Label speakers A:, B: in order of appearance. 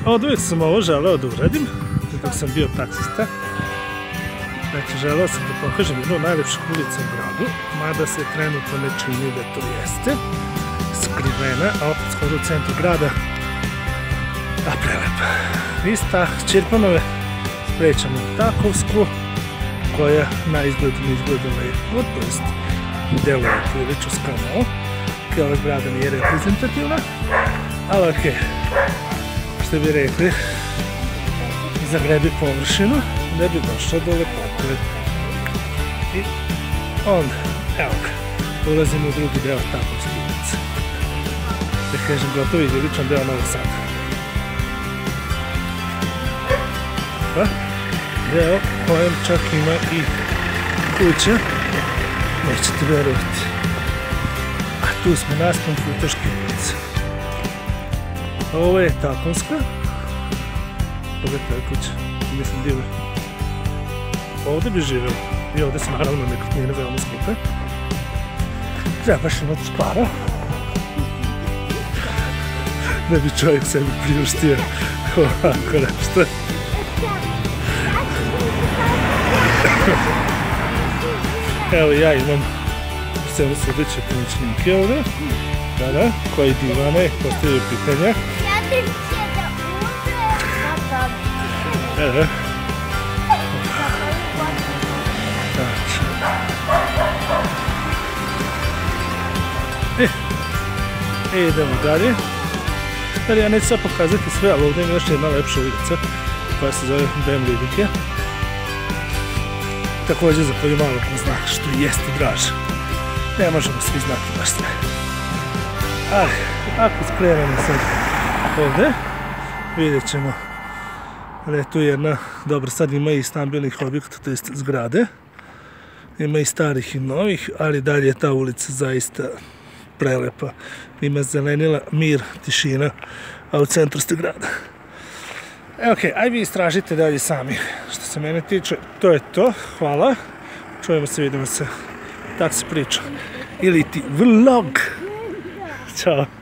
A: Od uvijek sam ovo želeo da uradim, dok sam bio taksista. Znači, želeo sam da pokažem jednu od najlepših ulica u gradu, mada se trenutno ne čini da to jeste. Skrivena, a opet skoro u centru grada, a prelepa. Iz Čirpanove sprećamo u Takovsku, koja na izgled ne izgleda lepo, to jest deluje prilično skromno. Ova zgrada nije reprezentativna, ali okej, što bi rekli, zagrebi površinu da bi došao do lepote. I onda, evo ga, ulazimo u drugi deo Takovske ulice. Da kažem, gotovi idiličan deo Novog Sada. Pa, deo kojem čak ima i kuća, nećete verovati. A tu smo naspram Futoške ulice. Ovo je Takovska. Pogledajte je kuća, mislim divno. Ovdje bi živeo. I ovdje su naravno nekretnine veoma skupe. Treba baš imati para. Da bi čovjek sebi priuštio ovako nešto. Evo ja imam sve sljedeće pomoćnike ovdje. Da, koji divane, postavljaju pitanja. Evo. Idemo dalje. Ja neću sad pokazati sve, ali ovdje ima još jedna lepša ulica koja se zove Bemlidike. Također za koju malo ko zna što jeste draže. Ne možemo svi znati baš sve. Ali, ako skrenemo sad ovdje, vidjet ćemo da je tu jedna, dobro, sad ima i stambenih objekta, to jest zgrade. Ima i starih i novih, ali dalje je ta ulica zaista prelepa. Ima zelenila, mir, tišina, a u centru ste grada. Ok, aj vi istražite dalje sami. Što se mene tiče, to je to. Hvala. Čujemo se, vidimo se. Taksi priča. Ili ti vlog. Ćao.